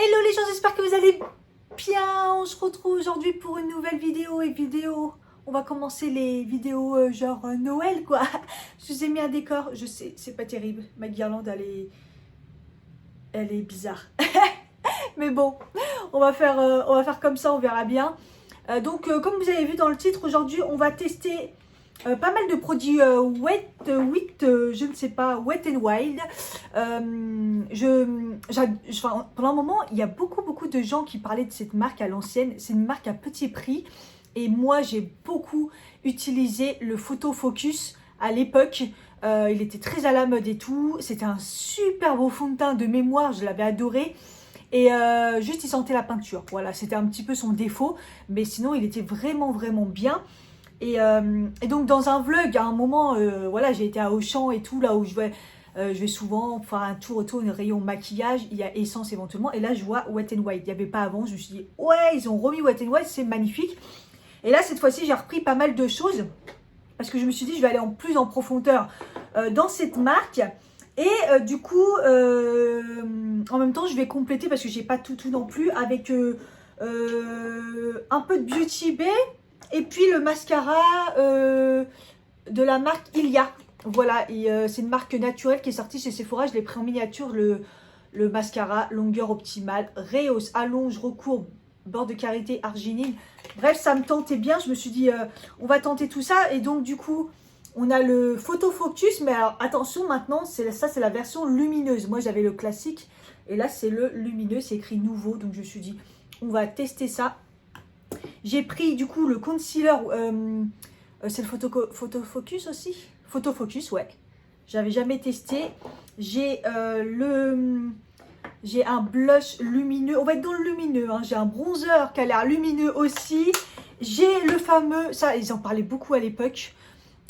Hello les gens, j'espère que vous allez bien. On se retrouve aujourd'hui pour une nouvelle vidéo. On va commencer les vidéos genre Noël quoi. Je vous ai mis un décor, je sais, c'est pas terrible. Ma guirlande elle est bizarre. Mais bon, on va faire comme ça, on verra bien. Comme vous avez vu dans le titre, aujourd'hui on va tester pas mal de produits je ne sais pas, Wet n Wild. Pendant un moment, il y a beaucoup de gens qui parlaient de cette marque à l'ancienne. C'est une marque à petit prix. Et moi, j'ai beaucoup utilisé le Photo Focus à l'époque. Il était très à la mode et tout. C'était un super beau fond de teint de mémoire, je l'avais adoré. Et juste, il sentait la peinture. Voilà, c'était un petit peu son défaut. Mais sinon, il était vraiment bien. Et donc dans un vlog, à un moment, voilà, j'ai été à Auchan et tout, là où je vais souvent faire un tour autour d'un rayon maquillage, il y a Essence éventuellement, et là je vois Wet n Wild, il n'y avait pas avant, je me suis dit, ouais, ils ont remis Wet n Wild, c'est magnifique. Et là, cette fois-ci, j'ai repris pas mal de choses, parce que je me suis dit, je vais aller plus en profondeur dans cette marque. Et du coup, en même temps, je vais compléter, parce que j'ai pas tout non plus, avec un peu de Beauty Bay. Et puis le mascara de la marque Ilia. Voilà, c'est une marque naturelle qui est sortie chez Sephora. Je l'ai pris en miniature, le mascara, longueur optimale, rehausse, allonge, recourbe, bord de karité, arginine. Bref, ça me tentait bien. Je me suis dit, on va tenter tout ça. Et donc, du coup, on a le Photo Focus. Mais alors, attention, maintenant, c'est la version lumineuse. Moi, j'avais le classique. Et là, c'est le lumineux. C'est écrit nouveau. Donc, je me suis dit, on va tester ça. J'ai pris du coup le concealer, c'est le Photo Focus aussi. Photo Focus, ouais. J'avais jamais testé. J'ai un blush lumineux. On va être dans le lumineux. Hein. J'ai un bronzer qui a l'air lumineux aussi. J'ai le fameux, ça ils en parlaient beaucoup à l'époque,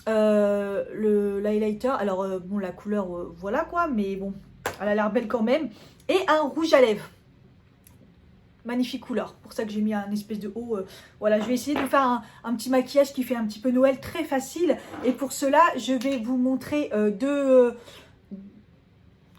l'highlighter. Alors bon, la couleur, voilà quoi, mais bon, elle a l'air belle quand même. Et un rouge à lèvres. Magnifique couleur, pour ça que j'ai mis un espèce de haut. Voilà, je vais essayer de vous faire un petit maquillage qui fait un petit peu Noël, très facile. Et pour cela, je vais vous montrer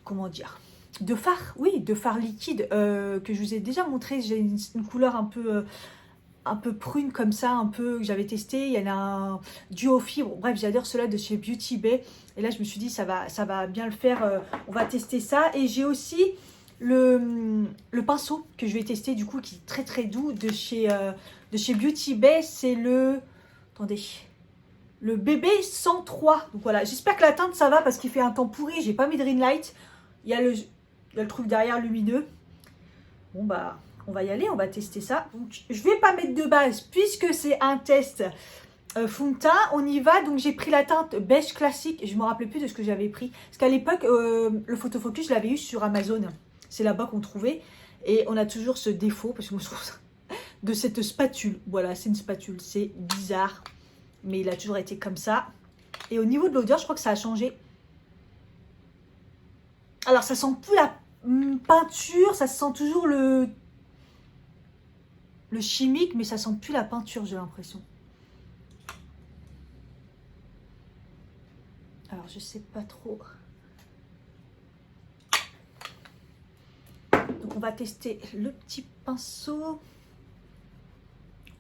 comment dire, de fard, oui, de fard liquide que je vous ai déjà montré. J'ai une couleur un peu prune comme ça, un peu que j'avais testé. Il y en a un duo fibre. Bref, j'adore cela de chez Beauty Bay. Et là, je me suis dit, ça va bien le faire. On va tester ça. Et j'ai aussi le pinceau que je vais tester du coup, qui est très doux de chez Beauty Bay. C'est attendez, le bébé 103. Donc voilà, j'espère que la teinte ça va parce qu'il fait un temps pourri. J'ai pas mis de ring light. Il y a le truc derrière lumineux. Bon bah, on va y aller, on va tester ça. Donc je vais pas mettre de base puisque c'est un test fond de teint. On y va. Donc j'ai pris la teinte beige classique. Je me rappelais plus de ce que j'avais pris parce qu'à l'époque le Photo Focus je l'avais eu sur Amazon. C'est là-bas qu'on trouvait. Et on a toujours ce défaut, parce que moi je trouve ça, de cette spatule. Voilà, c'est une spatule. C'est bizarre. Mais il a toujours été comme ça. Et au niveau de l'odeur, je crois que ça a changé. Alors, ça sent plus la peinture. Ça sent toujours le chimique. Mais ça sent plus la peinture, j'ai l'impression. Alors, je sais pas trop. Donc on va tester le petit pinceau.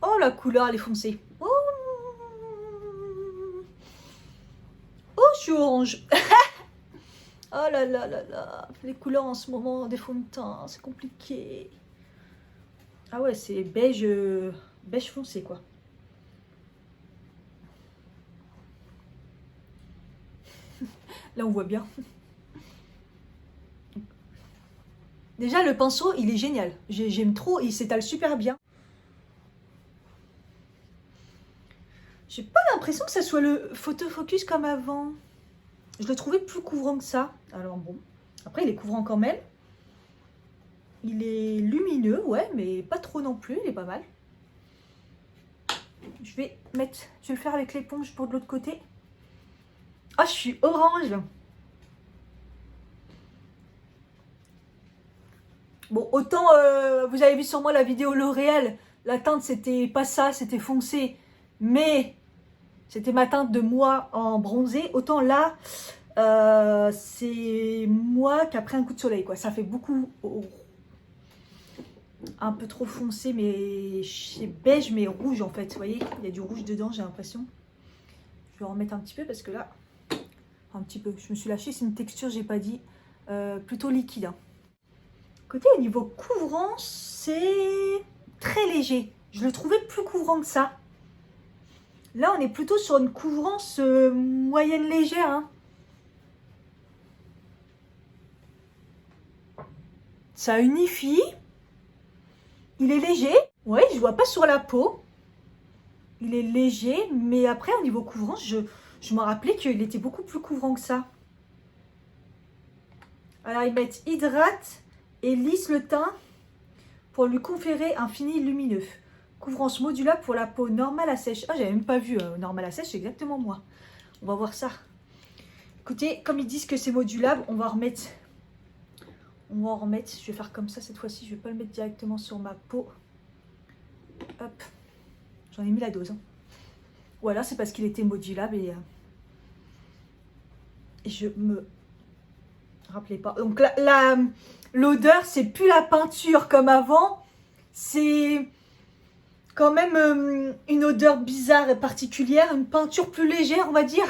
Oh, la couleur elle est foncée. Oh, je suis orange. Oh là là. Les couleurs en ce moment des fonds de teint, c'est compliqué. Ah ouais, c'est beige foncé quoi. Là on voit bien. Déjà, le pinceau, il est génial. J'aime trop, il s'étale super bien. J'ai pas l'impression que ça soit le Photo Focus comme avant. Je le trouvais plus couvrant que ça. Alors bon, après il est couvrant quand même. Il est lumineux, ouais, mais pas trop non plus, il est pas mal. Je vais le faire avec l'éponge pour de l'autre côté. Ah, je suis orange. Bon, autant vous avez vu sur moi la vidéo L'Oréal, la teinte c'était pas ça, c'était foncé, mais c'était ma teinte de moi en bronzé. Autant là, c'est moi qui a pris un coup de soleil, quoi. Ça fait beaucoup. un peu trop foncé, mais c'est beige, mais rouge en fait. Vous voyez, il y a du rouge dedans, j'ai l'impression. Je vais en remettre un petit peu parce que là, un petit peu, je me suis lâchée. C'est une texture, j'ai pas dit, plutôt liquide. Hein. Côté au niveau couvrance, c'est très léger. Je le trouvais plus couvrant que ça. Là, on est plutôt sur une couvrance moyenne légère. Hein. Ça unifie. Il est léger. Ouais, je vois pas sur la peau. Il est léger, mais après, au niveau couvrance, je me rappelais qu'il était beaucoup plus couvrant que ça. Alors, ils mettent hydrate et lisse le teint pour lui conférer un fini lumineux. Couvrance modulable pour la peau normale à sèche. Ah, j'avais même pas vu normale à sèche, c'est exactement moi. On va voir ça. Écoutez, comme ils disent que c'est modulable, on va en remettre. Je vais faire comme ça cette fois-ci. Je vais pas le mettre directement sur ma peau. Hop. J'en ai mis la dose. Hein. Voilà, c'est parce qu'il était modulable et je me rappelais pas. Donc l'odeur, c'est plus la peinture comme avant. C'est quand même une odeur bizarre et particulière. Une peinture plus légère, on va dire.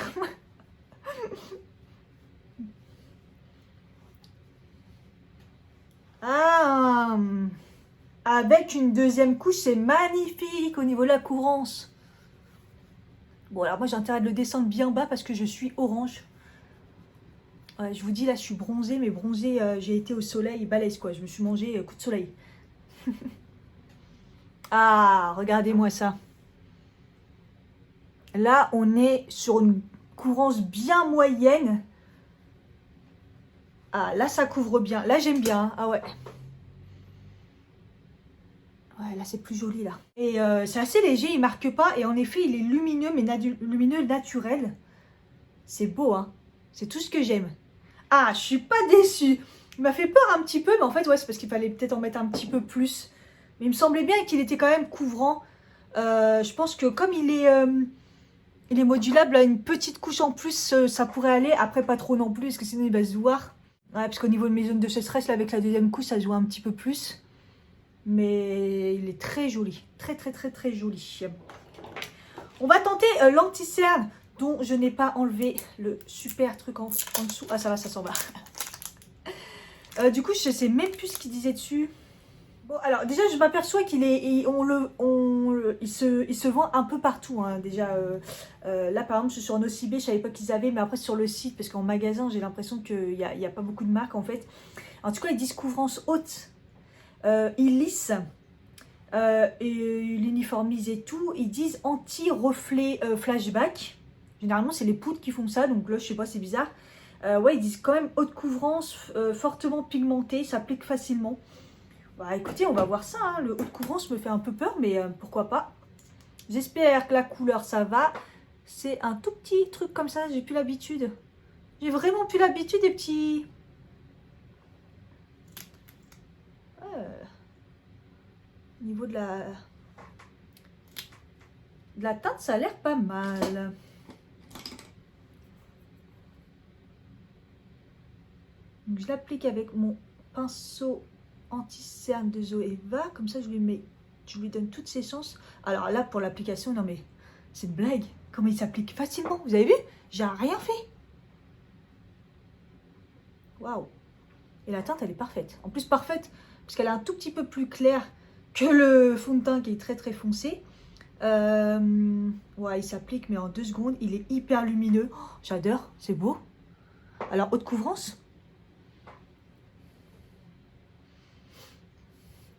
Ah, avec une deuxième couche, c'est magnifique au niveau de la couvrance. Bon, alors moi j'ai intérêt de le descendre bien bas parce que je suis orange. Ouais, je vous dis là, je suis bronzée, mais bronzée, j'ai été au soleil, balèze quoi. Je me suis mangé coup de soleil. Ah, regardez-moi ça. Là, on est sur une couvrance bien moyenne. Ah, là, ça couvre bien. Là, j'aime bien. Hein. Ah ouais. Ouais, là, c'est plus joli, là. Et c'est assez léger, il marque pas. Et en effet, il est lumineux, mais lumineux naturel. C'est beau, hein. C'est tout ce que j'aime. Ah, je suis pas déçue. Il m'a fait peur un petit peu, mais en fait, ouais, c'est parce qu'il fallait peut-être en mettre un petit peu plus. Mais il me semblait bien qu'il était quand même couvrant. Je pense que comme il est modulable, là, une petite couche en plus, ça pourrait aller. Après, pas trop non plus, parce que sinon, il va se voir. Ouais, parce qu'au niveau de mes zones de sécheresse, là, avec la deuxième couche, ça se voit un petit peu plus. Mais il est très joli. Très, très, très, très joli. On va tenter l'anti-cerne, dont je n'ai pas enlevé le super truc en dessous. Ah, ça va, ça s'en va. Du coup, je sais même plus ce qu'il disait dessus. Bon, alors déjà, je m'aperçois qu'il est, il se vend un peu partout. Hein, déjà, là, par exemple, je suis sur Nocibé, je savais pas qu'ils avaient, mais après sur le site, parce qu'en magasin, j'ai l'impression qu'il n'y a pas beaucoup de marques en fait. En tout cas, ils disent couvrance haute, ils lissent, et l'uniformise et tout. Ils disent anti-reflet flashback. Généralement, c'est les poudres qui font ça, donc là, je sais pas, c'est bizarre. Ouais, ils disent quand même haute couvrance, fortement pigmentée, s'applique facilement. Bah écoutez, on va voir ça. Hein. Le haut de couvrance me fait un peu peur, mais pourquoi pas. J'espère que la couleur, ça va. C'est un tout petit truc comme ça, j'ai plus l'habitude. J'ai vraiment plus l'habitude des petits... Au niveau de la teinte, ça a l'air pas mal. Donc, je l'applique avec mon pinceau anti-cerne de Zoeva. Comme ça, je lui donne toutes ses chances. Alors là, pour l'application, non mais c'est une blague. Comment il s'applique facilement. Vous avez vu? J'ai rien fait. Waouh. Et la teinte, elle est parfaite. En plus, parfaite, parce qu'elle est un tout petit peu plus claire que le fond de teint qui est très très foncé. Ouais, il s'applique, mais en 2 secondes. Il est hyper lumineux. Oh, j'adore, c'est beau. Alors, haute couvrance.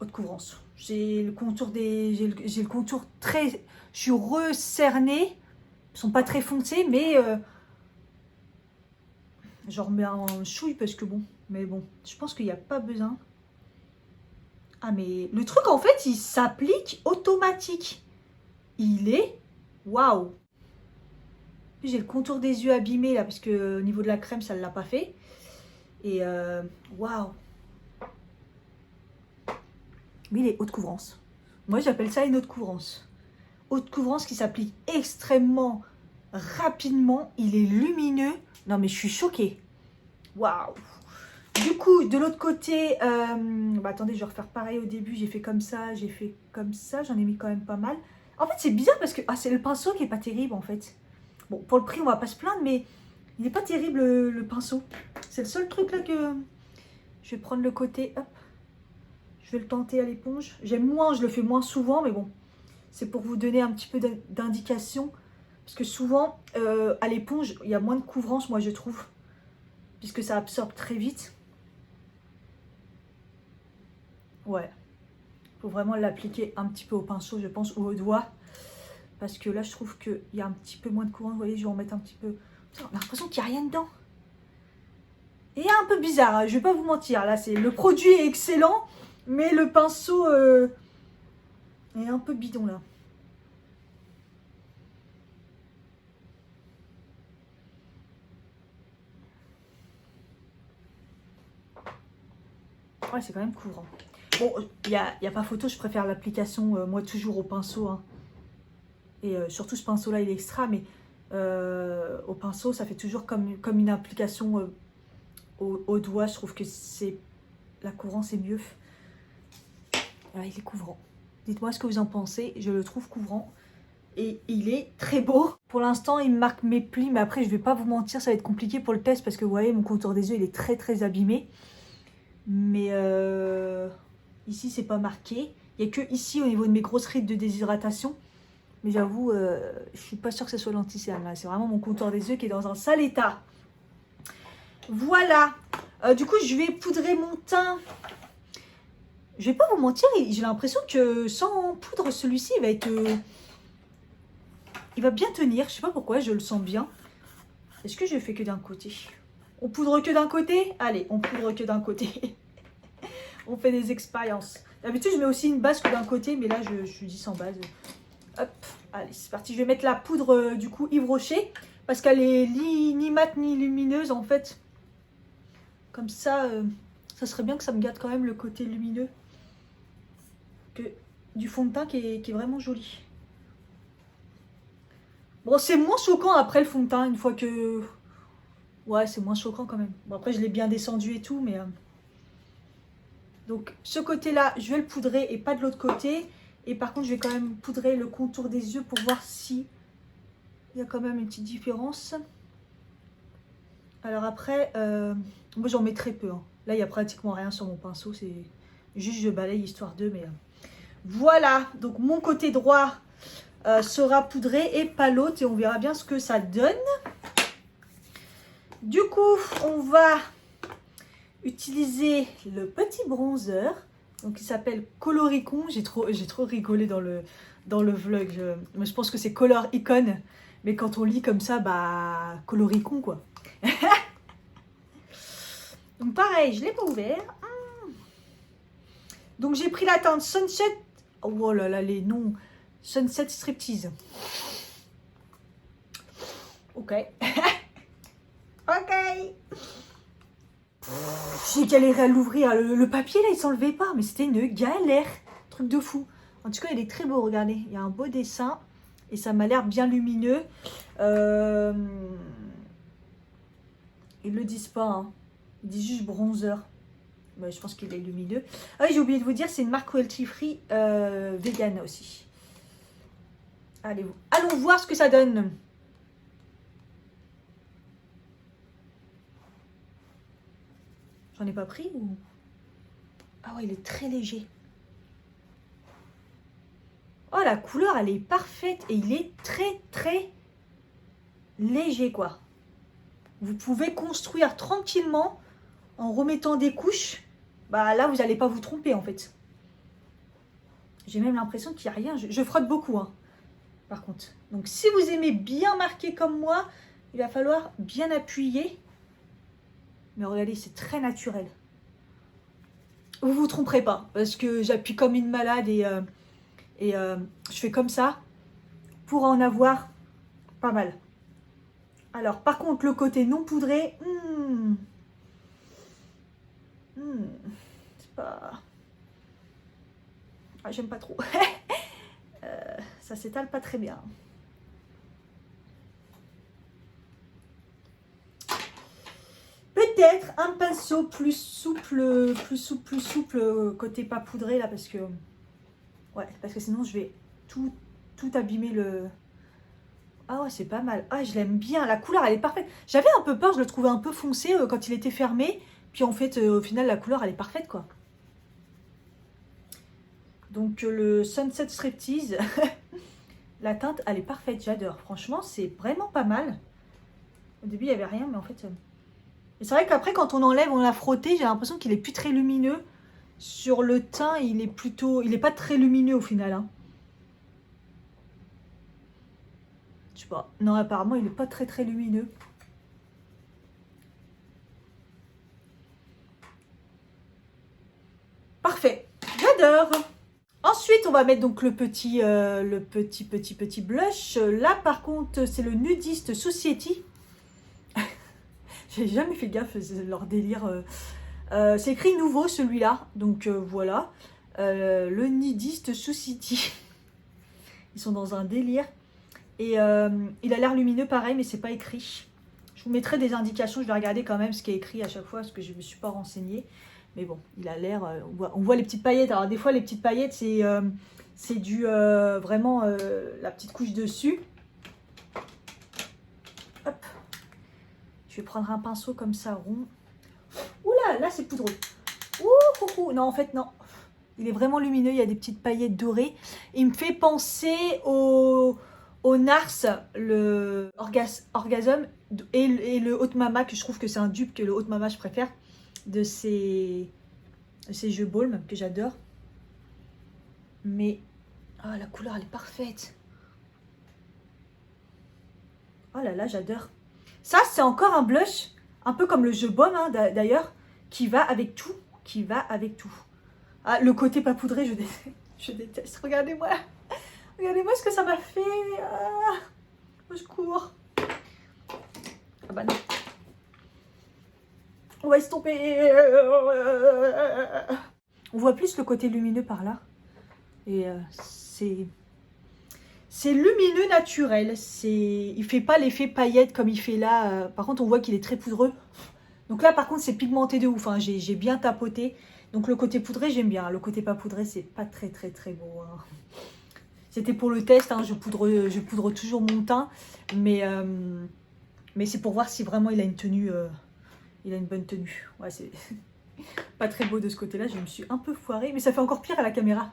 Haute couvrance. J'ai le contour j'ai le contour très... Je suis recernée. Ils sont pas très foncés, mais... j'en remets un chouille parce que bon... Mais bon, je pense qu'il n'y a pas besoin. Ah, mais le truc, en fait, il s'applique automatique. Il est... Waouh! J'ai le contour des yeux abîmé, là, parce que au niveau de la crème, ça ne l'a pas fait. Et waouh! Mais il est haute couvrance. Moi, j'appelle ça une haute couvrance. Haute couvrance qui s'applique extrêmement rapidement. Il est lumineux. Non, mais je suis choquée. Waouh! Du coup, de l'autre côté, attendez, je vais refaire pareil au début. J'ai fait comme ça, j'ai fait comme ça. J'en ai mis quand même pas mal. En fait, c'est bizarre parce que c'est le pinceau qui est pas terrible en fait. Bon, pour le prix, on va pas se plaindre, mais il n'est pas terrible le pinceau. C'est le seul truc là que je vais prendre le côté. Hop, je vais le tenter à l'éponge. J'aime moins, je le fais moins souvent, mais bon, c'est pour vous donner un petit peu d'indication. Parce que souvent, à l'éponge, il y a moins de couvrance, moi je trouve. Puisque ça absorbe très vite. Ouais. Il faut vraiment l'appliquer un petit peu au pinceau, je pense, ou au doigt. Parce que là, je trouve qu'il y a un petit peu moins de courant. Vous voyez, je vais en mettre un petit peu. On a l'impression qu'il n'y a rien dedans. Et un peu bizarre, hein, je ne vais pas vous mentir. Là, le produit est excellent, mais le pinceau est un peu bidon, là. Ouais, c'est quand même couvrant. Bon, il y a pas photo, je préfère l'application, moi, toujours au pinceau. Hein. Et surtout, ce pinceau-là, il est extra, mais au pinceau, ça fait toujours comme une application au doigt. Je trouve que la couvrance est mieux. Voilà, il est couvrant. Dites-moi ce que vous en pensez. Je le trouve couvrant. Et il est très beau. Pour l'instant, il marque mes plis, mais après, je vais pas vous mentir, ça va être compliqué pour le test parce que vous voyez, mon contour des yeux, il est très très abîmé. Mais ici, c'est pas marqué. Il n'y a que ici, au niveau de mes grosses rides de déshydratation. Mais j'avoue, je suis pas sûre que ce soit l'anticerne. C'est vraiment mon contour des yeux qui est dans un sale état. Voilà. Du coup, je vais poudrer mon teint. Je vais pas vous mentir, j'ai l'impression que sans poudre, celui-ci, il va être... il va bien tenir. Je sais pas pourquoi, je le sens bien. Est-ce que je fais que d'un côté? On poudre que d'un côté? Allez, on poudre que d'un côté. On fait des expériences. D'habitude, je mets aussi une base que d'un côté, mais là, je dis sans base. Hop, allez, c'est parti. Je vais mettre la poudre, du coup, Yves Rocher. Parce qu'elle est ni mate ni lumineuse, en fait. Comme ça, ça serait bien que ça me garde quand même le côté lumineux du fond de teint qui est vraiment joli. Bon, c'est moins choquant après le fond de teint, une fois que... Ouais, c'est moins choquant quand même. Bon, après, je l'ai bien descendu et tout, mais... Donc, ce côté-là, je vais le poudrer et pas de l'autre côté. Et par contre, je vais quand même poudrer le contour des yeux pour voir si il y a quand même une petite différence. Alors après, moi, j'en mets très peu. Hein. Là, il n'y a pratiquement rien sur mon pinceau. C'est juste, je balaye histoire d'eux, mais... Voilà, donc mon côté droit sera poudré et pas l'autre. Et on verra bien ce que ça donne. Du coup, on va utiliser le petit bronzer. Donc, il s'appelle Coloricon. J'ai trop rigolé dans le vlog. Je pense que c'est Color Icon. Mais quand on lit comme ça, bah, Coloricon, quoi. Donc, pareil, je ne l'ai pas ouvert. Donc, j'ai pris la teinte Sunset. Oh là là, les noms. Sunset Striptease. Ok. Ok. J'ai galéré à l'ouvrir. Le papier, là, il s'enlevait pas. Mais c'était une galère. Truc de fou. En tout cas, il est très beau, regardez. Il y a un beau dessin. Et ça m'a l'air bien lumineux. Ils le disent pas. Hein. Ils disent juste bronzer. Ouais, je pense qu'il est lumineux. Ah oui, j'ai oublié de vous dire, c'est une marque cruelty free vegan aussi. Allons voir ce que ça donne. J'en ai pas pris ou... Ah ouais, il est très léger. Oh, la couleur, elle est parfaite. Et il est très, très léger, quoi. Vous pouvez construire tranquillement en remettant des couches. Bah là, vous n'allez pas vous tromper, en fait. J'ai même l'impression qu'il n'y a rien. Je frotte beaucoup, hein, par contre. Donc, si vous aimez bien marquer comme moi, il va falloir bien appuyer. Mais regardez, c'est très naturel. Vous ne vous tromperez pas, parce que j'appuie comme une malade et je fais comme ça pour en avoir pas mal. Alors, par contre, le côté non poudré, c'est pas... Ah, j'aime pas trop. Ça s'étale pas très bien. peut-être un pinceau plus souple, côté pas poudré là, parce que... Ouais, parce que sinon je vais tout abîmer le... Ah ouais, c'est pas mal. Ah, je l'aime bien. La couleur, elle est parfaite. J'avais un peu peur, je le trouvais un peu foncé quand il était fermé. Puis en fait, au final, la couleur, elle est parfaite, quoi. Donc, le Sunset Striptease, la teinte, elle est parfaite. J'adore. Franchement, c'est vraiment pas mal. Au début, il n'y avait rien, mais en fait... Et c'est vrai qu'après, quand on enlève, on l'a frotté, j'ai l'impression qu'il est plus très lumineux. Sur le teint, il est plutôt... Il n'est pas très lumineux, au final, hein. Je sais pas. Non, apparemment, il n'est pas très lumineux. Parfait. J'adore. Ensuite, on va mettre donc le petit blush. Là, par contre, c'est le Nudist Society. J'ai jamais fait gaffe, c'est leur délire. C'est écrit nouveau, celui-là. Donc, voilà. Le Nudist Society. Ils sont dans un délire. Et il a l'air lumineux pareil, mais c'est pas écrit. Je vous mettrai des indications, je vais regarder quand même ce qui est écrit à chaque fois, parce que je ne me suis pas renseignée. Mais bon, il a l'air... on voit les petites paillettes. Alors des fois, les petites paillettes, c'est du vraiment la petite couche dessus. Hop. Je vais prendre un pinceau comme ça, rond. Oula, là c'est poudreux. Ouh. Non, en fait, non. Il est vraiment lumineux, il y a des petites paillettes dorées. Il me fait penser au Nars, le Orgasm et le Haute Mama, que je trouve que c'est un dupe que le Haute Mama je préfère, de ces jeux Balm que j'adore. Mais oh, la couleur elle est parfaite. Oh là là, j'adore. Ça c'est encore un blush, un peu comme le jeu Balm hein, d'ailleurs, qui va avec tout. Ah, le côté pas poudré, je déteste. Regardez-moi. Regardez-moi ce que ça m'a fait. Ah, au secours. Ah bah non. On va estomper. On voit plus le côté lumineux par là. Et c'est lumineux naturel. Il fait pas l'effet paillette comme il fait là. Par contre, on voit qu'il est très poudreux. Donc là, par contre, c'est pigmenté de ouf. Hein. J'ai bien tapoté. Donc le côté poudré, j'aime bien. Le côté pas poudré, c'est pas très beau. Hein. C'était pour le test, hein, je poudre toujours mon teint, mais c'est pour voir si vraiment il a une tenue, il a une bonne tenue. Ouais, c'est pas très beau de ce côté-là, je me suis un peu foirée, mais ça fait encore pire à la caméra.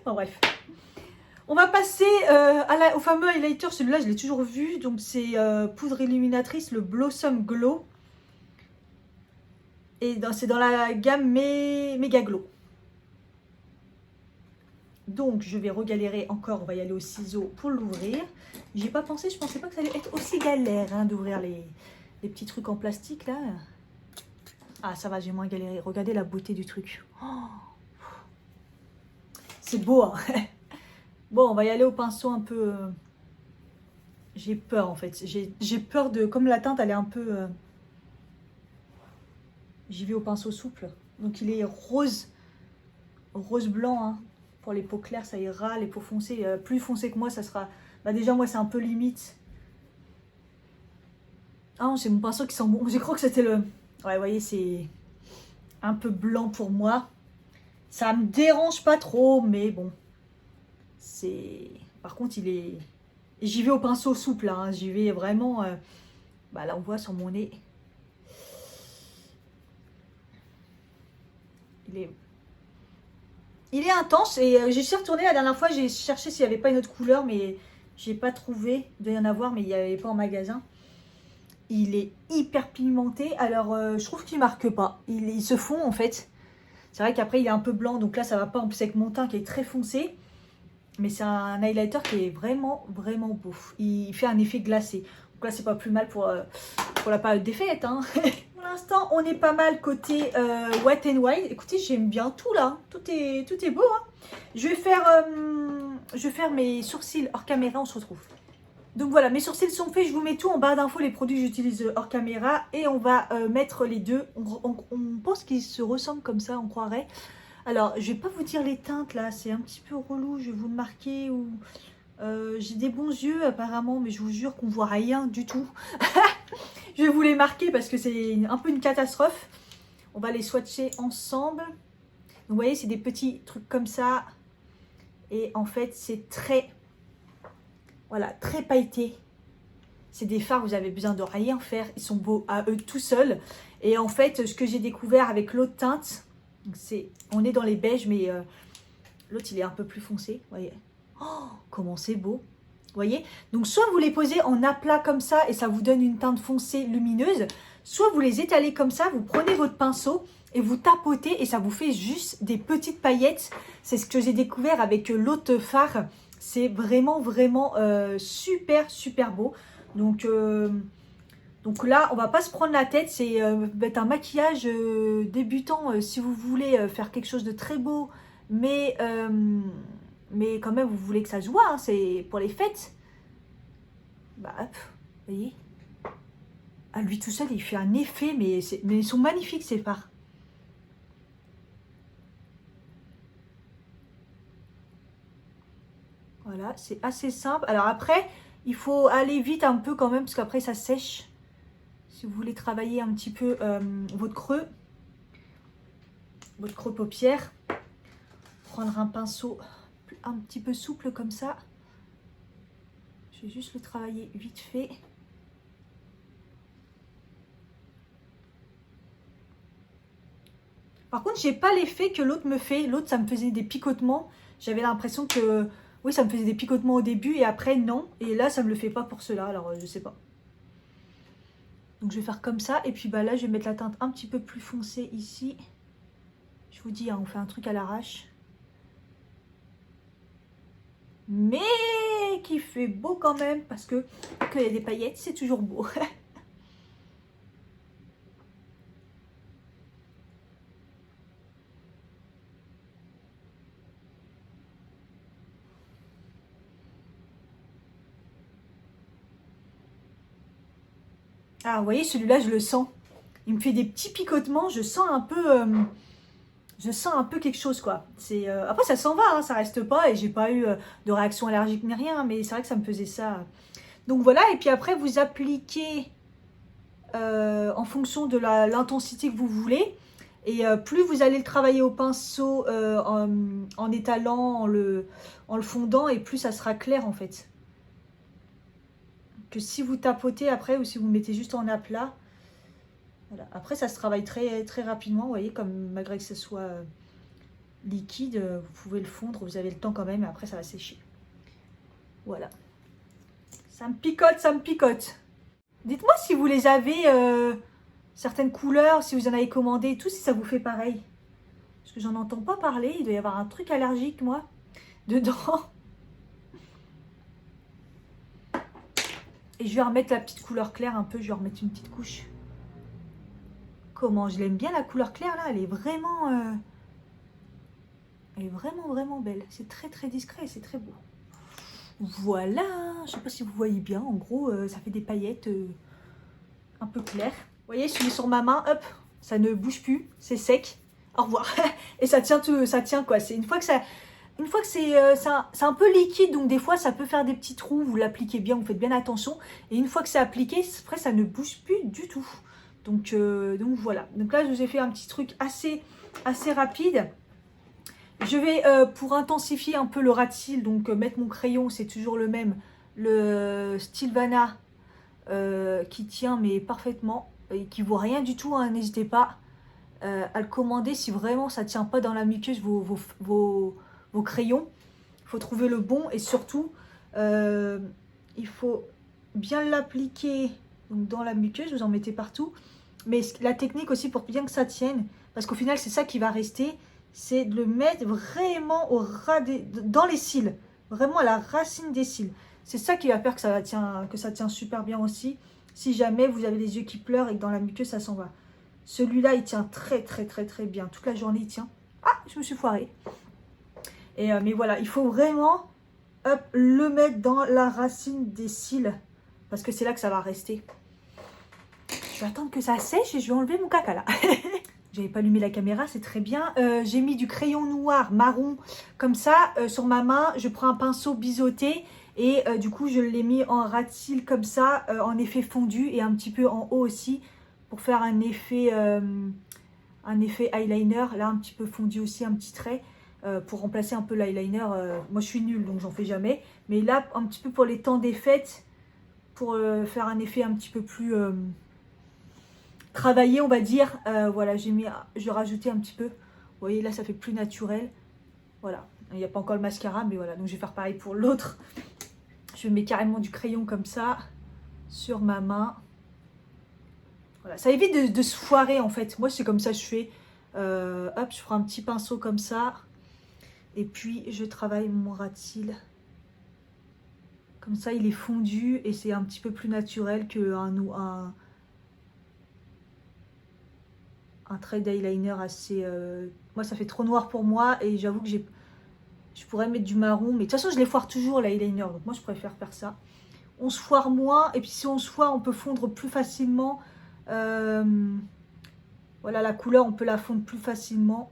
Bon bref. On va passer au fameux highlighter, celui-là je l'ai toujours vu, donc c'est poudre illuminatrice, le Blossom Glow. Et c'est dans la gamme Mega Glow. Donc, je vais regalérer encore. On va y aller au ciseau pour l'ouvrir. J'ai pas pensé, je pensais pas que ça allait être aussi galère hein, d'ouvrir les petits trucs en plastique là. Ah, ça va, j'ai moins galéré. Regardez la beauté du truc. Oh, c'est beau, hein. Bon, on va y aller au pinceau un peu... J'ai peur en fait. J'ai peur de... Comme la teinte, elle est un peu... J'y vais au pinceau souple. Donc, il est rose. Rose blanc, hein. Pour les peaux claires, ça ira. Les peaux foncées, plus foncées que moi, ça sera... Bah déjà, moi, c'est un peu limite. Ah non, c'est mon pinceau qui sent bon. J'ai cru que c'était le... Ouais, vous voyez, c'est un peu blanc pour moi. Ça me dérange pas trop, mais bon. C'est... Par contre, il est... Et j'y vais au pinceau souple, hein. J'y vais vraiment... Bah là, on voit sur mon nez. Il est intense et j'ai suis retournée la dernière fois, j'ai cherché s'il n'y avait pas une autre couleur, mais j'ai pas trouvé. Il doit y en avoir, mais il n'y avait pas en magasin. Il est hyper pigmenté, alors je trouve qu'il marque pas. Il se fond en fait. C'est vrai qu'après il est un peu blanc, donc là ça va pas en plus avec mon teint qui est très foncé. Mais c'est un highlighter qui est vraiment beau. Il fait un effet glacé. Donc là c'est pas plus mal pour la période des fêtes. Hein. Pour l'instant on est pas mal côté Wet n Wild. Écoutez, j'aime bien tout là. Tout est beau. Hein. Je vais faire mes sourcils hors caméra, on se retrouve. Donc voilà, mes sourcils sont faits, je vous mets tout en barre d'infos, les produits que j'utilise hors caméra. Et on va mettre les deux. On pense qu'ils se ressemblent comme ça, on croirait. Alors, je vais pas vous dire les teintes là, c'est un petit peu relou, je vais vous le marquer. Ou j'ai des bons yeux apparemment, mais je vous jure qu'on voit rien du tout. Je vais vous les marquer parce que c'est un peu une catastrophe. On va les swatcher ensemble. Donc, vous voyez, c'est des petits trucs comme ça. Et en fait, c'est très, voilà, très pailleté. C'est des fards, vous avez besoin de rien faire. Ils sont beaux à eux tout seuls. Et en fait, ce que j'ai découvert avec l'autre teinte, on est dans les beiges, mais l'autre, il est un peu plus foncé. Vous voyez, oh, comment c'est beau. Vous voyez, donc soit vous les posez en aplat comme ça et ça vous donne une teinte foncée lumineuse, soit vous les étalez comme ça, vous prenez votre pinceau et vous tapotez et ça vous fait juste des petites paillettes. C'est ce que j'ai découvert avec l'autre fard. C'est vraiment, vraiment super, super beau. Donc là, on va pas se prendre la tête. C'est un maquillage débutant si vous voulez faire quelque chose de très beau. Mais quand même, vous voulez que ça se voit. Hein, c'est pour les fêtes. Bah, hop, vous voyez. À lui tout seul, il fait un effet. Mais ils sont magnifiques, ces fards. Voilà, c'est assez simple. Alors après, il faut aller vite un peu quand même, parce qu'après ça sèche. Si vous voulez travailler un petit peu votre creux paupière, prendre un pinceau un petit peu souple comme ça. Je vais juste le travailler vite fait. Par contre, j'ai pas l'effet que l'autre me fait. L'autre, ça me faisait des picotements. J'avais l'impression que... Oui, ça me faisait des picotements au début et après, non. Et là, ça me le fait pas pour cela. Alors, je sais pas. Donc, je vais faire comme ça. Et puis, bah là, je vais mettre la teinte un petit peu plus foncée ici. Je vous dis, hein, on fait un truc à l'arrache. Mais qui fait beau quand même. Parce que il y a des paillettes, c'est toujours beau. Ah, vous voyez, celui-là, je le sens. Il me fait des petits picotements. Je sens un peu quelque chose, quoi. Après, ça s'en va, hein, ça reste pas. Et j'ai pas eu de réaction allergique ni rien. Mais c'est vrai que ça me faisait ça. Donc voilà. Et puis après, vous appliquez en fonction de l'intensité que vous voulez. Et plus vous allez le travailler au pinceau en étalant, en le fondant. Et plus ça sera clair, en fait. Que si vous tapotez après ou si vous mettez juste en aplat. Voilà. Après, ça se travaille très, très rapidement. Vous voyez, comme malgré que ce soit liquide, vous pouvez le fondre. Vous avez le temps quand même. Et après, ça va sécher. Voilà. Ça me picote, ça me picote. Dites-moi si vous les avez, certaines couleurs, si vous en avez commandé et tout, si ça vous fait pareil. Parce que j'en entends pas parler. Il doit y avoir un truc allergique, moi, dedans. Et je vais remettre la petite couleur claire un peu. Je vais remettre une petite couche. Comment je l'aime bien la couleur claire là. Elle est vraiment vraiment belle. C'est très très discret. C'est très beau. Voilà. Je sais pas si vous voyez bien. En gros, ça fait des paillettes un peu claires. Vous voyez, je mets sur ma main. Hop. Ça ne bouge plus. C'est sec. Au revoir. Et ça tient tout. Ça tient quoi. C'est une fois que c'est un peu liquide, donc des fois ça peut faire des petits trous, vous l'appliquez bien, vous faites bien attention. Et une fois que c'est appliqué, après ça ne bouge plus du tout. Donc voilà. Donc là je vous ai fait un petit truc assez rapide. Je vais pour intensifier un peu le ras de cils, donc mettre mon crayon, c'est toujours le même. Le Stilvana qui tient mais parfaitement, et qui vaut rien du tout, hein, n'hésitez pas à le commander si vraiment ça ne tient pas dans la muqueuse vos crayons. Il faut trouver le bon et surtout il faut bien l'appliquer dans la muqueuse, vous en mettez partout, mais la technique aussi pour bien que ça tienne, parce qu'au final c'est ça qui va rester, c'est de le mettre vraiment au ras dans les cils, vraiment à la racine des cils. C'est ça qui va faire que ça tient super bien aussi, si jamais vous avez les yeux qui pleurent et que dans la muqueuse ça s'en va. Celui-là il tient très bien, toute la journée il tient. Ah, je me suis foirée. Mais voilà, il faut vraiment le mettre dans la racine des cils. Parce que c'est là que ça va rester. Je vais attendre que ça sèche et je vais enlever mon caca là. J'avais pas allumé la caméra, c'est très bien. J'ai mis du crayon noir, marron, comme ça, sur ma main. Je prends un pinceau biseauté Et du coup, je l'ai mis en ras de cils comme ça, en effet fondu et un petit peu en haut aussi pour faire un effet eyeliner. Là, un petit peu fondu aussi, un petit trait pour remplacer un peu l'eyeliner. Moi, je suis nulle, donc j'en fais jamais. Mais là, un petit peu pour les temps des fêtes, pour faire un effet un petit peu plus travaillé, on va dire. Voilà, j'ai rajouté un petit peu. Vous voyez, là, ça fait plus naturel. Voilà, il n'y a pas encore le mascara, mais voilà. Donc, je vais faire pareil pour l'autre. Je mets carrément du crayon comme ça sur ma main. Voilà, ça évite de se foirer en fait. Moi, c'est comme ça que je fais. Hop, je prends un petit pinceau comme ça. Et puis, je travaille mon ras de cils. Comme ça, il est fondu et c'est un petit peu plus naturel qu'un trait d'eyeliner assez... Moi, ça fait trop noir pour moi et j'avoue que je pourrais mettre du marron. Mais de toute façon, je les foire toujours, l'eyeliner. Donc, moi, je préfère faire ça. On se foire moins. Et puis, si on se foire, on peut fondre plus facilement. Voilà, la couleur, on peut la fondre plus facilement.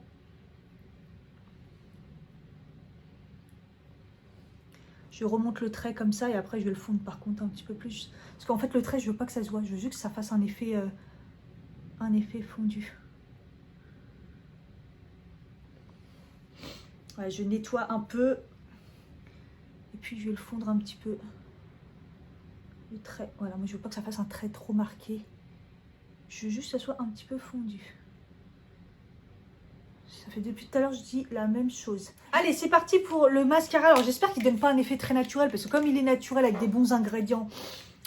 Je remonte le trait comme ça et après, je vais le fondre par contre un petit peu plus. Parce qu'en fait, le trait, je veux pas que ça se voit. Je veux juste que ça fasse un effet fondu. Ouais, je nettoie un peu. Et puis, je vais le fondre un petit peu. Le trait. Voilà, moi, je veux pas que ça fasse un trait trop marqué. Je veux juste que ça soit un petit peu fondu. Ça fait depuis tout à l'heure, je dis la même chose. Allez, c'est parti pour le mascara. Alors, j'espère qu'il ne donne pas un effet très naturel. Parce que comme il est naturel avec des bons ingrédients,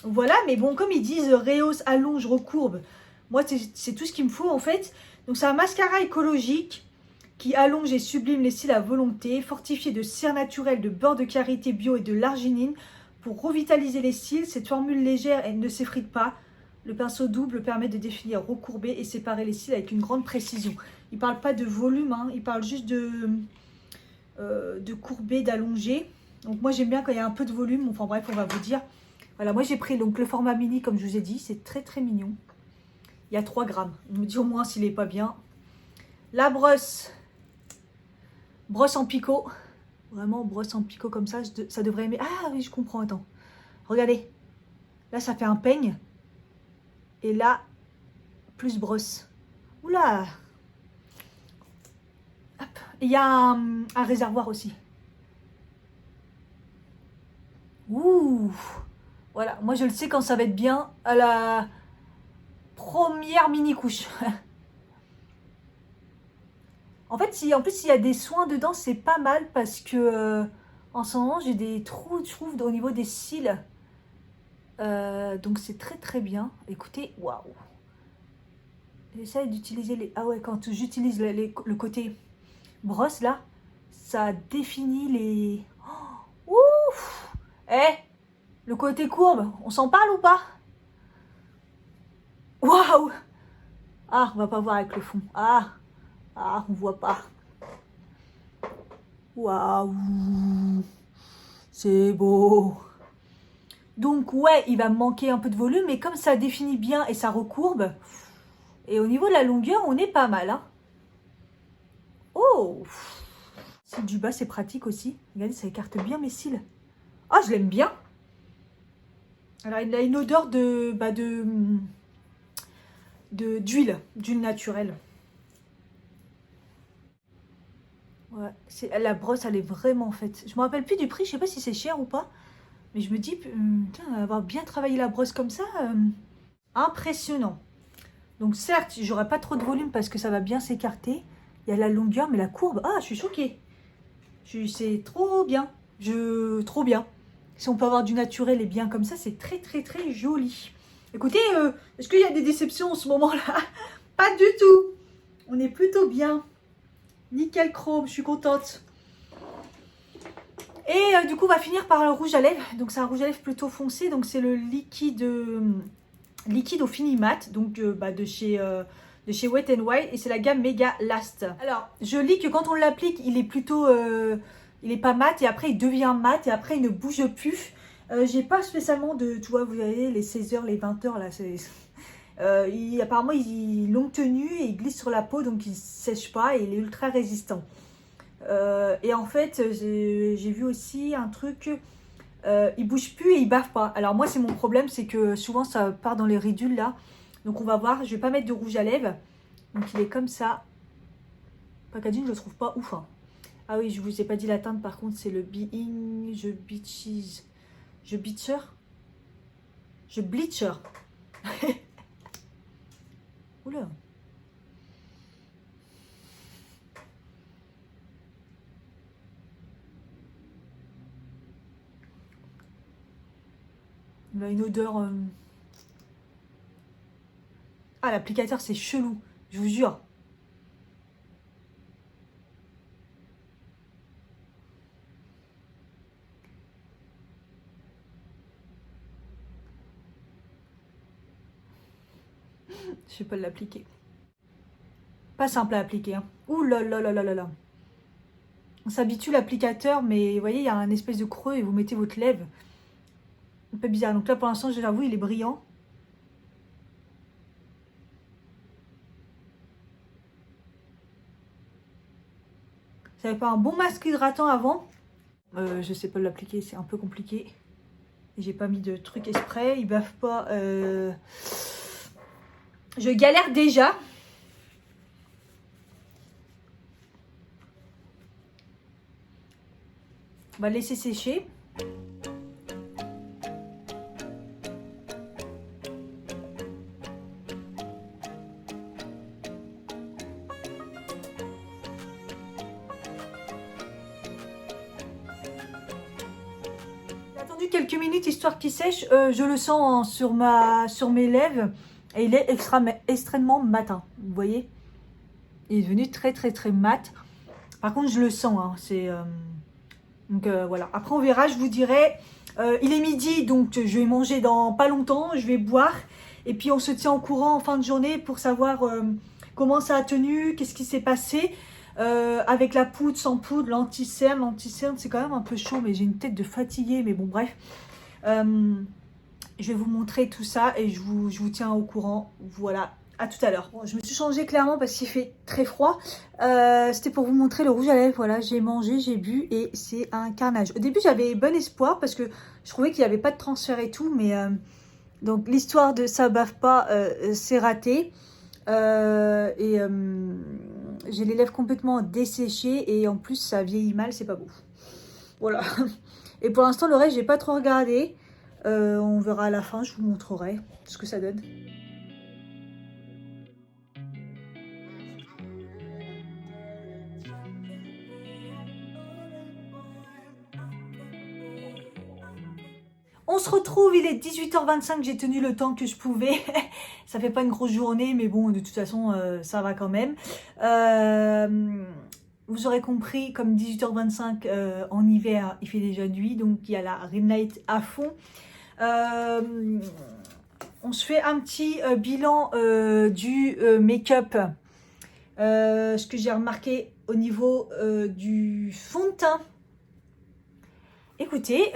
voilà. Mais bon, comme ils disent, rehausse, allonge, recourbe. Moi, c'est tout ce qu'il me faut, en fait. Donc, c'est un mascara écologique qui allonge et sublime les cils à volonté, fortifié de cire naturelle, de beurre de karité bio et de l'arginine pour revitaliser les cils. Cette formule légère, elle ne s'effrite pas. Le pinceau double permet de définir, recourber et séparer les cils avec une grande précision. Il ne parle pas de volume, hein, il parle juste de courber, d'allonger. Donc moi j'aime bien quand il y a un peu de volume. Enfin bref, on va vous dire. Voilà, moi j'ai pris donc le format mini comme je vous ai dit. C'est très très mignon. Il y a 3 grammes. On me dit au moins s'il n'est pas bien. La brosse en picot. Vraiment brosse en picot comme ça. Ça devrait aimer. Ah oui, je comprends, attends. Regardez. Là ça fait un peigne. Et là, plus brosse. Oula! Hop. Et il y a un réservoir aussi. Ouh! Voilà, moi je le sais quand ça va être bien à la première mini couche. En fait, en plus, s'il y a des soins dedans, c'est pas mal parce que en ce moment, j'ai des trous, je trouve, au niveau des cils. Donc c'est très très bien. Écoutez, waouh! J'essaie d'utiliser les... Ah ouais, quand j'utilise le côté brosse là, ça définit les... Oh, ouf! Eh, le côté courbe, on s'en parle ou pas? Waouh! Ah, on va pas voir avec le fond. Ah, on voit pas. Waouh! C'est beau! Donc ouais, il va me manquer un peu de volume, mais comme ça définit bien et ça recourbe, et au niveau de la longueur, on est pas mal. Hein. Oh! Cils du bas, c'est pratique aussi. Regardez, ça écarte bien mes cils. Ah, je l'aime bien. Alors, il a une odeur d'huile naturelle. Ouais, la brosse, elle est vraiment faite. Je me rappelle plus du prix, je sais pas si c'est cher ou pas. Mais je me dis, putain, avoir bien travaillé la brosse comme ça, impressionnant. Donc certes, j'aurai pas trop de volume parce que ça va bien s'écarter. Il y a la longueur, mais la courbe, ah, je suis choquée. C'est trop bien. Trop bien. Si on peut avoir du naturel et bien comme ça, c'est très très très joli. Écoutez, est-ce qu'il y a des déceptions en ce moment-là? Pas du tout. On est plutôt bien. Nickel chrome, je suis contente. Et du coup, on va finir par le rouge à lèvres. Donc, c'est un rouge à lèvres plutôt foncé. Donc, c'est le liquide au fini mat. Donc, de chez Wet n Wild. Et c'est la gamme Mega Last. Alors, je lis que quand on l'applique, il est plutôt... il est pas mat. Et après, il devient mat. Et après, il ne bouge plus. J'ai pas spécialement de... Tu vois, vous voyez, les 16h, les 20h, là, c'est... apparemment, il est longue tenue et il glisse sur la peau. Donc, il ne sèche pas et il est ultra résistant. Et en fait, j'ai vu aussi un truc il bouge plus et il bave pas. Alors moi c'est mon problème, c'est que souvent ça part dans les ridules là. Donc on va voir, je vais pas mettre de rouge à lèvres. Donc il est comme ça. Packaging je le trouve pas ouf. Hein. Ah oui, je vous ai pas dit la teinte par contre, c'est le Being, je Beaches, je Bleacher. Je Bleacher. Oula. Il a une odeur... Ah, l'applicateur, c'est chelou. Je vous jure. Je sais pas l'appliquer. Pas simple à appliquer. Hein. Ouh là là là là là là. On s'habitue l'applicateur, mais vous voyez, il y a un espèce de creux et vous mettez votre lèvre. Un peu bizarre. Donc là, pour l'instant, je l'avoue, il est brillant. Ça n'avait pas un bon masque hydratant avant. Je sais pas l'appliquer, c'est un peu compliqué. J'ai pas mis de truc exprès, il bave pas. Je galère déjà. On va laisser sécher. J'ai attendu quelques minutes histoire qu'il sèche. Je le sens sur mes lèvres et il est extrêmement matin. Vous voyez, il est devenu très très très mat. Par contre, je le sens. Hein, donc voilà. Après, on verra. Je vous dirai. Il est midi, donc je vais manger dans pas longtemps. Je vais boire et puis on se tient au courant en fin de journée pour savoir comment ça a tenu, qu'est-ce qui s'est passé. Avec la poudre, sans poudre, l'anti-cerne. L'anti-cerne, c'est quand même un peu chaud, mais j'ai une tête de fatiguée. Mais bon, bref. Je vais vous montrer tout ça et je vous tiens au courant. Voilà, à tout à l'heure. Bon, je me suis changée clairement parce qu'il fait très froid. C'était pour vous montrer le rouge à lèvres. Voilà, j'ai mangé, j'ai bu et c'est un carnage. Au début, j'avais bon espoir parce que je trouvais qu'il n'y avait pas de transfert et tout. Mais donc, l'histoire de ça bave pas, c'est raté. J'ai les lèvres complètement desséchées et en plus ça vieillit mal, c'est pas beau. Voilà. Et pour l'instant le reste j'ai pas trop regardé. On verra à la fin, je vous montrerai ce que ça donne. On se retrouve, il est 18h25, j'ai tenu le temps que je pouvais. Ça fait pas une grosse journée, mais bon, de toute façon, ça va quand même. Vous aurez compris, comme 18h25 en hiver, il fait déjà nuit, donc il y a la ring light à fond. On se fait un petit bilan du make-up. Ce que j'ai remarqué au niveau du fond de teint. Écoutez...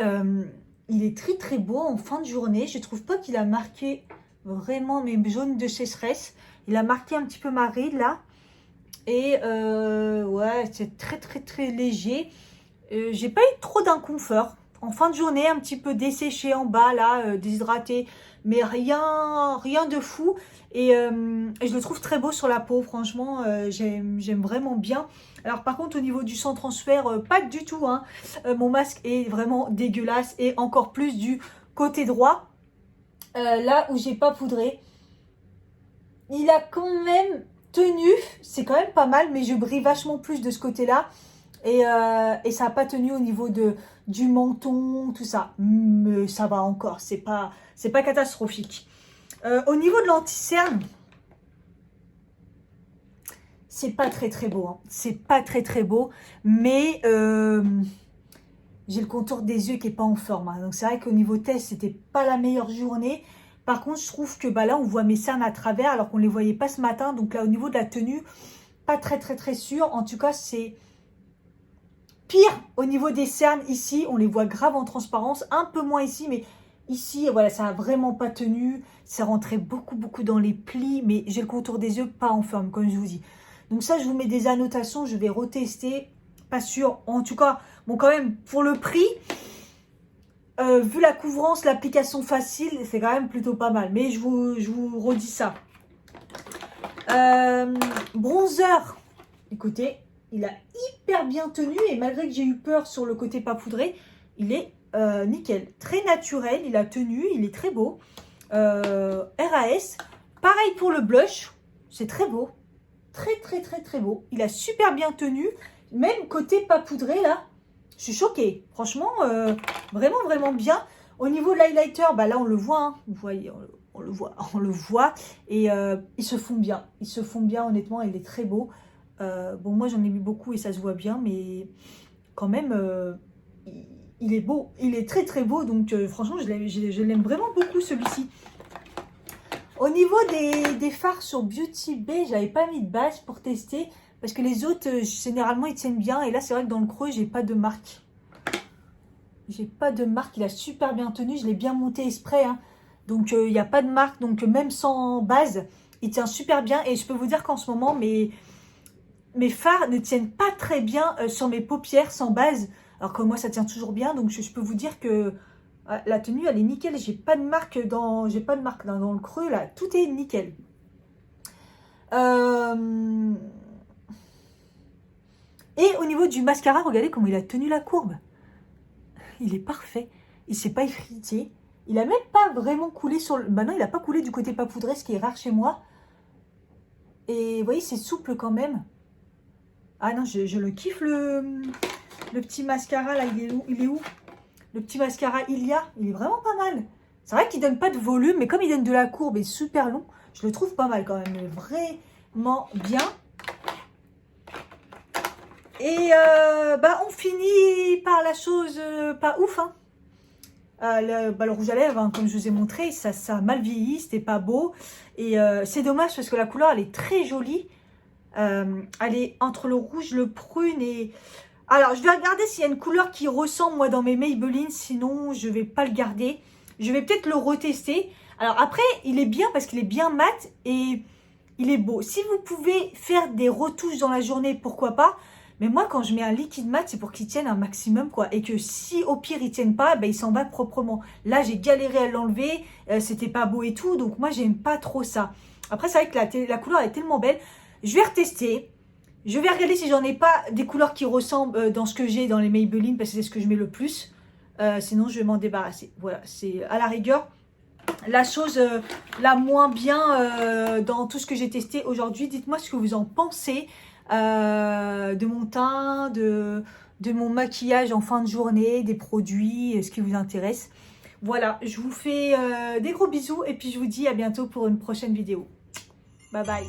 il est très très beau en fin de journée. Je trouve pas qu'il a marqué vraiment mes zones de sécheresse. Il a marqué un petit peu ma ride là. Et ouais, c'est très très très léger. J'ai pas eu trop d'inconfort. En fin de journée, un petit peu desséché en bas là, déshydraté. Mais rien de fou. Et je le trouve très beau sur la peau. Franchement, j'aime vraiment bien. Alors par contre au niveau du sans transfert, pas du tout. Hein. Mon masque est vraiment dégueulasse. Et encore plus du côté droit. Là où j'ai pas poudré. Il a quand même tenu. C'est quand même pas mal. Mais je brille vachement plus de ce côté-là. Et ça n'a pas tenu au niveau du menton, tout ça. Mais ça va encore. C'est pas catastrophique. Au niveau de l'anti-cerne, c'est pas très très beau. Hein. C'est pas très très beau. Mais j'ai le contour des yeux qui est pas en forme. Hein. Donc c'est vrai qu'au niveau test, c'était pas la meilleure journée. Par contre, je trouve que bah, là, on voit mes cernes à travers alors qu'on les voyait pas ce matin. Donc là, au niveau de la tenue, pas très très très sûr. En tout cas, c'est pire au niveau des cernes ici. On les voit grave en transparence. Un peu moins ici, mais... Ici, voilà, ça n'a vraiment pas tenu. C'est rentré beaucoup dans les plis. Mais j'ai le contour des yeux pas en forme, comme je vous dis. Donc ça, je vous mets des annotations. Je vais retester. Pas sûr. En tout cas, bon, quand même, pour le prix, vu la couvrance, l'application facile, c'est quand même plutôt pas mal. Mais je vous redis ça. Bronzer, écoutez, il a hyper bien tenu. Et malgré que j'ai eu peur sur le côté pas poudré, il est nickel. Très naturel, il a tenu, il est très beau. RAS, pareil pour le blush, c'est très beau. Très beau. Il a super bien tenu. Même côté pas poudré là, je suis choquée. Franchement, vraiment bien. Au niveau de l'highlighter, bah là on le voit. Hein. Vous voyez, on le voit. Et ils se font bien. Ils se font bien, honnêtement. Il est très beau. Bon, moi j'en ai mis beaucoup et ça se voit bien. Mais quand même, il est beau. Il est très beau. Donc franchement, je l'aime vraiment beaucoup celui-ci. Au niveau des fards sur Beauty Bay, j'avais pas mis de base pour tester. Parce que les autres, généralement, ils tiennent bien. Et là, c'est vrai que dans le creux, j'ai pas de marque. J'ai pas de marque. Il a super bien tenu. Je l'ai bien monté exprès. Hein. Donc, il n'y a pas de marque. Donc, même sans base, il tient super bien. Et je peux vous dire qu'en ce moment, mes fards ne tiennent pas très bien sur mes paupières sans base. Alors que moi, ça tient toujours bien. Donc, je peux vous dire que la tenue, elle est nickel. J'ai pas de marque dans le creux. Là, tout est nickel. Et au niveau du mascara, regardez comment il a tenu la courbe. Il est parfait. Il ne s'est pas effrité. Il n'a même pas vraiment coulé sur le... Bah non, il n'a pas coulé du côté pas poudré, ce qui est rare chez moi. Et vous voyez, c'est souple quand même. Ah non, je le kiffe, le petit mascara, là, il est où? Le petit mascara Ilia, il est vraiment pas mal. C'est vrai qu'il donne pas de volume, mais comme il donne de la courbe et super long, je le trouve pas mal quand même. Vraiment bien. Et bah, on finit par la chose pas ouf. Hein. Le rouge à lèvres, hein, comme je vous ai montré, ça a mal vieilli, c'était pas beau. Et c'est dommage parce que la couleur, elle est très jolie. Elle est entre le rouge, le prune et... Alors, je vais regarder s'il y a une couleur qui ressemble, moi, dans mes Maybelline. Sinon, je vais pas le garder. Je vais peut-être le retester. Alors, après, il est bien parce qu'il est bien mat et il est beau. Si vous pouvez faire des retouches dans la journée, pourquoi pas. Mais moi, quand je mets un liquide mat, c'est pour qu'il tienne un maximum, quoi. Et que si, au pire, il ne tienne pas, ben, il s'en va proprement. Là, j'ai galéré à l'enlever. C'était pas beau et tout. Donc, moi, j'aime pas trop ça. Après, c'est vrai que la couleur est tellement belle. Je vais retester. Je vais regarder si j'en ai pas des couleurs qui ressemblent dans ce que j'ai dans les Maybelline. Parce que c'est ce que je mets le plus. Sinon, je vais m'en débarrasser. Voilà, c'est à la rigueur la chose la moins bien dans tout ce que j'ai testé aujourd'hui. Dites-moi ce que vous en pensez. De mon teint, de mon maquillage en fin de journée, des produits, ce qui vous intéresse. Voilà, je vous fais des gros bisous et puis je vous dis à bientôt pour une prochaine vidéo. Bye bye.